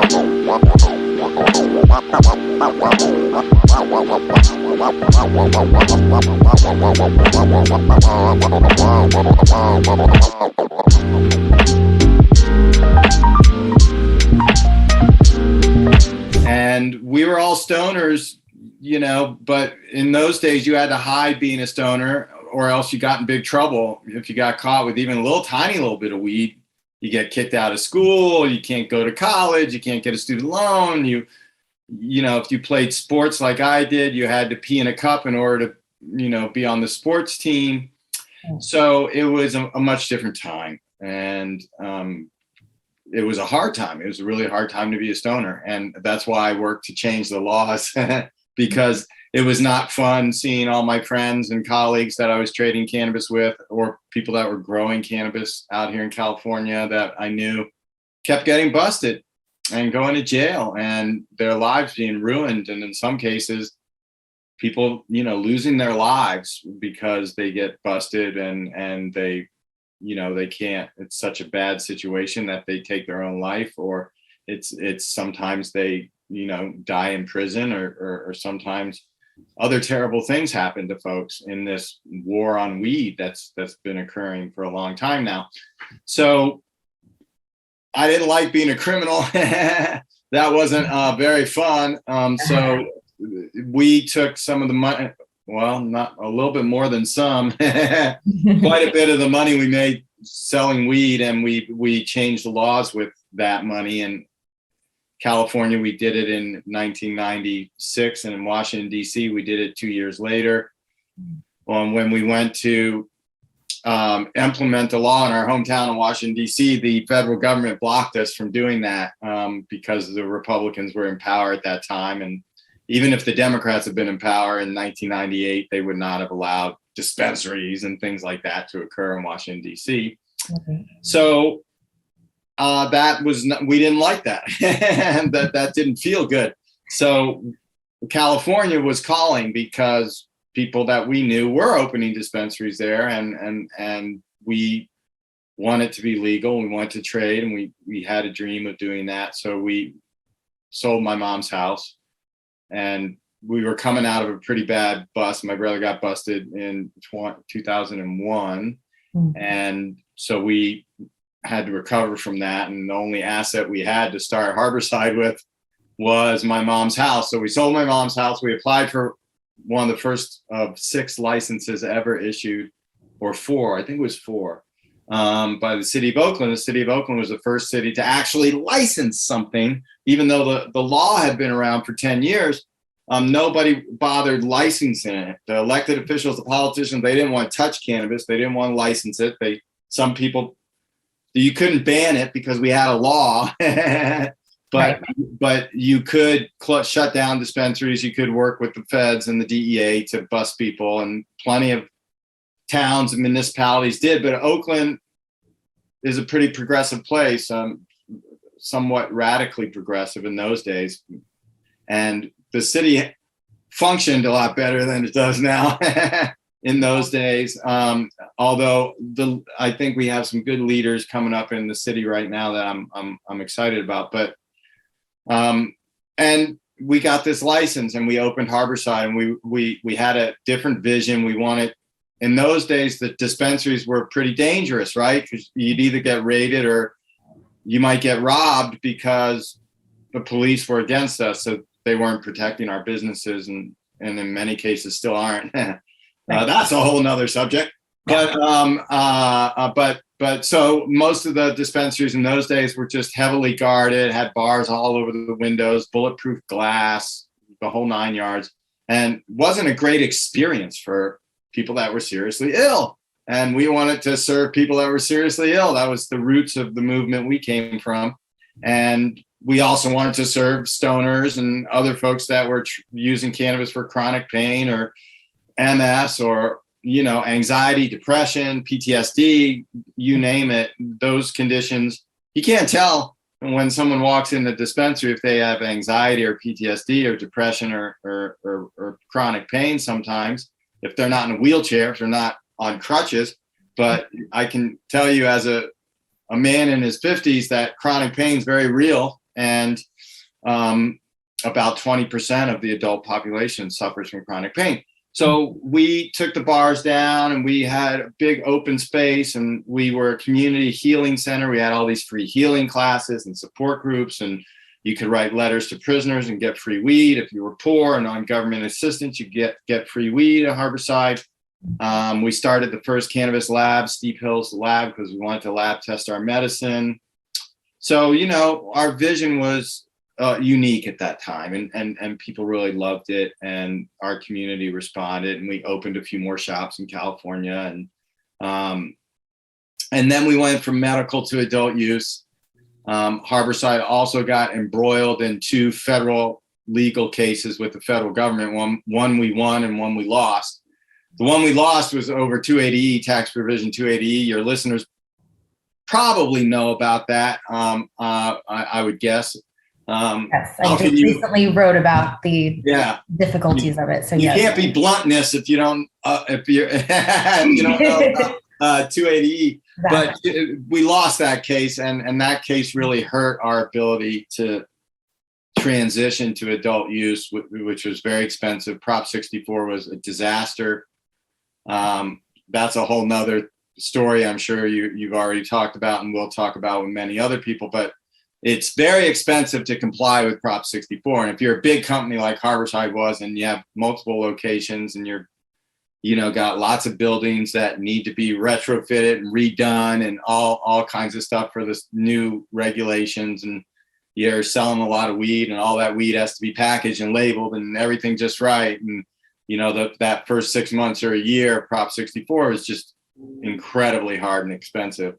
And we were all stoners, you know, but in those days you had to hide being a stoner, or else you got in big trouble. If you got caught with even a little tiny little bit of weed, you get kicked out of school, you can't go to college, you can't get a student loan. You know, if you played sports like I did, you had to pee in a cup in order to, you know, be on the sports team. So it was a much different time. And it was a hard time. It was a really hard time to be a stoner. And that's why I worked to change the laws because it was not fun seeing all my friends and colleagues that I was trading cannabis with, or people that were growing cannabis out here in California that I knew, kept getting busted and going to jail and their lives being ruined. And in some cases, people, you know, losing their lives because they get busted and they, you know, they can't, it's such a bad situation that they take their own life, or it's sometimes they, you know, die in prison, or sometimes other terrible things happen to folks in this war on weed that's been occurring for a long time now. So I didn't like being a criminal. That wasn't very fun. So we took some of the money, well, not a little bit more than some, quite a bit of the money we made selling weed, and we changed the laws with that money. In California, we did it in 1996, and in Washington, D.C., we did it 2 years later. When we went to implement the law in our hometown in Washington, D.C., the federal government blocked us from doing that because the Republicans were in power at that time. And even if the Democrats had been in power in 1998, they would not have allowed dispensaries and things like that to occur in Washington, D.C. Okay. So that was we didn't like that. And that didn't feel good. So California was calling because people that we knew were opening dispensaries there, and we wanted to be legal. We wanted to trade, and we had a dream of doing that. So we sold my mom's house, and we were coming out of a pretty bad bust. My brother got busted in 2001. Mm-hmm. And so we had to recover from that. And the only asset we had to start Harborside with was my mom's house. So we sold my mom's house. We applied for one of the first of 6 licenses ever issued, or 4, I think it was 4, by the city of Oakland. The city of Oakland was the first city to actually license something, even though the law had been around for 10 years. Nobody bothered licensing it. The elected officials, the politicians, they didn't want to touch cannabis. They didn't want to license it. Some people, you couldn't ban it because we had a law, but you could shut down dispensaries. You could work with the feds and the DEA to bust people, and plenty of towns and municipalities did. But Oakland is a pretty progressive place, somewhat radically progressive in those days. And the city functioned a lot better than it does now in those days. Although I think we have some good leaders coming up in the city right now that I'm excited about. But and we got this license, and we opened Harborside, and we had a different vision. We wanted, in those days, the dispensaries were pretty dangerous, right? Because you'd either get raided or you might get robbed because the police were against us. So they weren't protecting our businesses, and in many cases still aren't. That's a whole nother subject. But so most of the dispensaries in those days were just heavily guarded, had bars all over the windows, bulletproof glass, the whole 9 yards, and wasn't a great experience for people that were seriously ill. And we wanted to serve people that were seriously ill. That was the roots of the movement we came from. And we also wanted to serve stoners and other folks that were using cannabis for chronic pain or MS or, you know, anxiety, depression, PTSD, you name it. Those conditions, you can't tell when someone walks in the dispensary if they have anxiety or PTSD or depression or chronic pain sometimes, if they're not in a wheelchair, if they're not on crutches. But I can tell you as a man in his 50s that chronic pain is very real. and about 20% of the adult population suffers from chronic pain. So we took the bars down, and we had a big open space, and we were a community healing center. We had all these free healing classes and support groups, and you could write letters to prisoners and get free weed. If you were poor and on government assistance, you get free weed at Harborside. We started the first cannabis lab, Steep Hills Lab, because we wanted to lab test our medicine. So, you know, our vision was unique at that time, and people really loved it, and our community responded, and we opened a few more shops in California, and then we went from medical to adult use. Harborside also got embroiled in 2 federal legal cases with the federal government. One we won and one we lost. The one we lost was over 280E, tax provision 280E. Your listeners probably know about that, I would guess. Yes, I just recently wrote about the difficulties of it. So you can't be Bluntness if you don't if you don't know about 280E. But we lost that case, and that case really hurt our ability to transition to adult use, which was very expensive. Prop 64 was a disaster. That's a whole nother story I'm sure you've already talked about and will talk about with many other people, but it's very expensive to comply with Prop 64. And if you're a big company like Harborside was, and you have multiple locations, and you're, you know, got lots of buildings that need to be retrofitted and redone and all kinds of stuff for this new regulations, and you're selling a lot of weed, and all that weed has to be packaged and labeled and everything just right. And, you know, that first 6 months or a year, Prop 64 is just incredibly hard and expensive.